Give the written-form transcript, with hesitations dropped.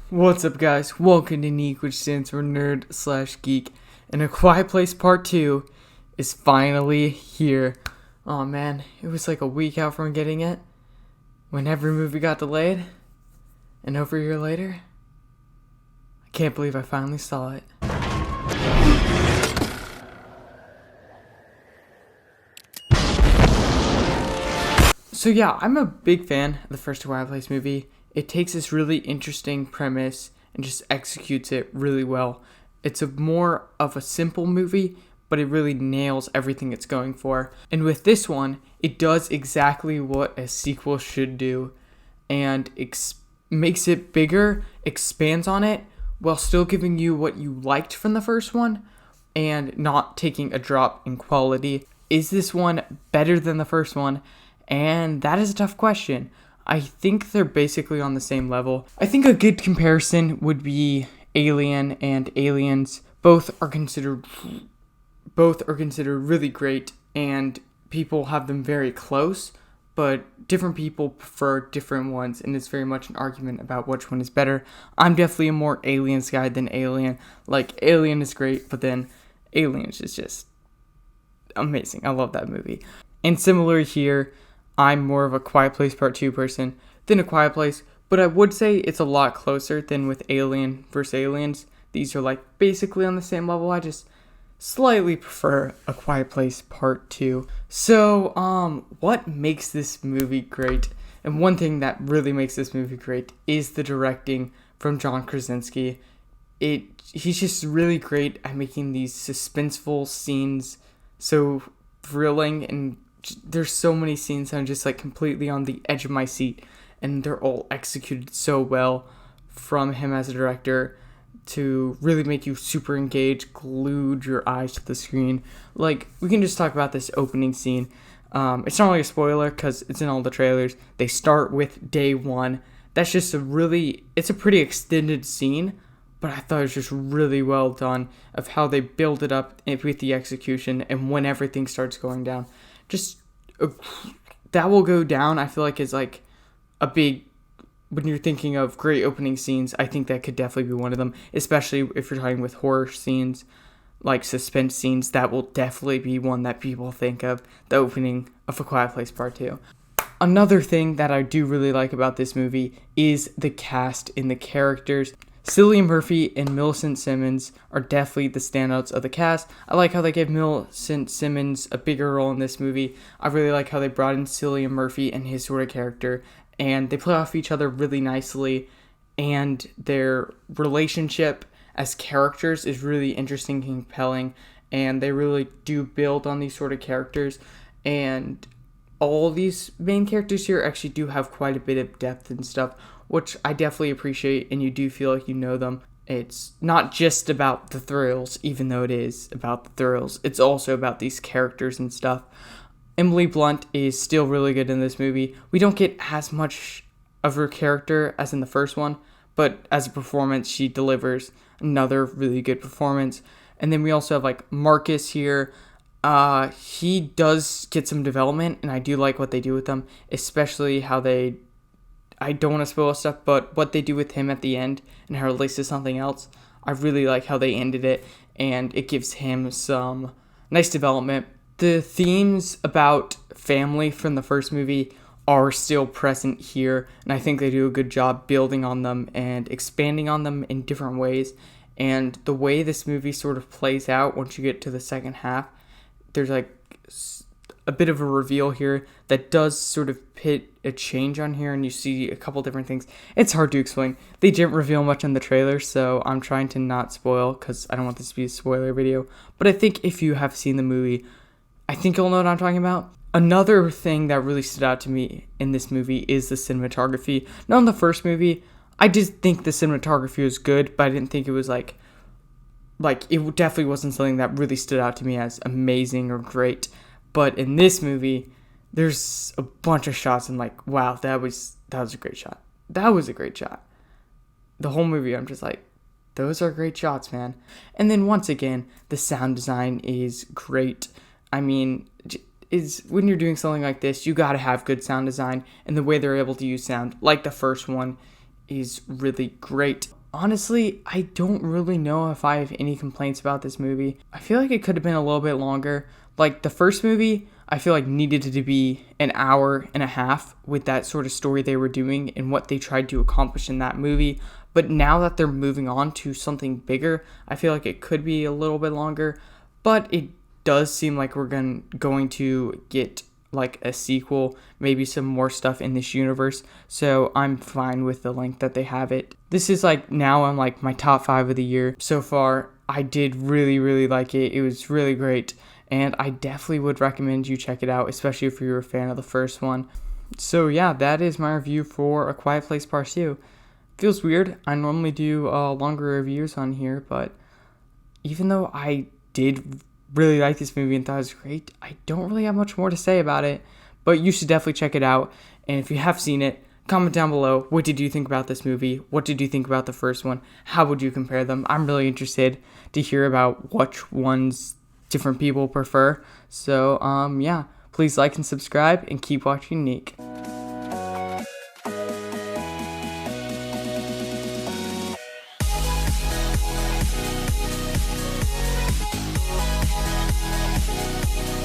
What's up, guys? Welcome to Neek, which stands for Nerd slash Geek. And A Quiet Place Part 2 is finally here. Oh man, it was like a week out from getting it, when every movie got delayed. And over a year later, I can't believe I finally saw it. So yeah, I'm a big fan of the first Quiet Place movie. It takes this really interesting premise and just executes it really well. It's more of a simple movie, but it really nails everything it's going for. And with this one, it does exactly what a sequel should do, and makes it bigger, expands on it, while still giving you what you liked from the first one, and not taking a drop in quality. Is this one better than the first one? And that is a tough question. I think they're basically on the same level. I think a good comparison would be Alien and Aliens. Both are considered really great, and people have them very close, but different people prefer different ones, and it's very much an argument about which one is better. I'm definitely a more Aliens guy than Alien. Like, Alien is great, but then Aliens is just amazing. I love that movie. And similar here, I'm more of a Quiet Place Part 2 person than A Quiet Place, but I would say it's a lot closer than with Alien vs. Aliens. These are like basically on the same level. I just slightly prefer A Quiet Place Part 2. So, what makes this movie great? And one thing that really makes this movie great is the directing from John Krasinski. He's just really great at making these suspenseful scenes so thrilling, and there's so many scenes that I'm just like completely on the edge of my seat, and they're all executed so well from him as a director to really make you super engaged, glued your eyes to the screen. Like, we can just talk about this opening scene. It's not really a spoiler because it's in all the trailers. They start with day one. That's just it's a pretty extended scene, but I thought it was just really well done of how they build it up with the execution and when everything starts going down. That will go down, I feel like, is like a big, when you're thinking of great opening scenes, I think that could definitely be one of them, especially if you're talking with horror scenes, like suspense scenes. That will definitely be one that people think of, the opening of A Quiet Place Part 2. Another thing that I do really like about this movie is the cast and the characters. Cillian Murphy and Millicent Simmons are definitely the standouts of the cast. I like how they gave Millicent Simmons a bigger role in this movie. I really like how they brought in Cillian Murphy and his sort of character, and they play off each other really nicely, and their relationship as characters is really interesting and compelling, and they really do build on these sort of characters, and all these main characters here actually do have quite a bit of depth and stuff, which I definitely appreciate, and you do feel like you know them. It's not just about the thrills, even though it is about the thrills. It's also about these characters and stuff. Emily Blunt is still really good in this movie. We don't get as much of her character as in the first one, but as a performance, she delivers another really good performance. And then we also have like Marcus here. He does get some development, and I do like what they do with him, especially how I don't want to spoil stuff, but what they do with him at the end and how it relates to something else. I really like how they ended it, and it gives him some nice development. The themes about family from the first movie are still present here, and I think they do a good job building on them and expanding on them in different ways. And the way this movie sort of plays out once you get to the second half, there's like a bit of a reveal here that does sort of put a change on here, and you see a couple different things. It's hard to explain. They didn't reveal much in the trailer, so I'm trying to not spoil because I don't want this to be a spoiler video. But I think if you have seen the movie, I think you'll know what I'm talking about. Another thing that really stood out to me in this movie is the cinematography. Not in the first movie. I did think the cinematography was good, but I didn't think it was like it definitely wasn't something that really stood out to me as amazing or great. But in this movie, there's a bunch of shots and like, wow, that was a great shot. That was a great shot. The whole movie, I'm just like, those are great shots, man. And then once again, the sound design is great. I mean, when you're doing something like this, you gotta have good sound design, and the way they're able to use sound, like the first one, is really great. Honestly, I don't really know if I have any complaints about this movie. I feel like it could have been a little bit longer. Like the first movie, I feel like needed to be an hour and a half with that sort of story they were doing and what they tried to accomplish in that movie. But now that they're moving on to something bigger, I feel like it could be a little bit longer. But it does seem like we're going to get like a sequel, maybe some more stuff in this universe. So I'm fine with the length that they have it. This is like now I'm like my top 5 of the year so far. I did really, really like it. It was really great. And I definitely would recommend you check it out, especially if you're a fan of the first one. So yeah, that is my review for A Quiet Place Part 2. Feels weird. I normally do longer reviews on here, but even though I did really like this movie and thought it was great, I don't really have much more to say about it. But you should definitely check it out. And if you have seen it, comment down below. What did you think about this movie? What did you think about the first one? How would you compare them? I'm really interested to hear about which ones different people prefer. So, yeah. Please like and subscribe and keep watching Neek.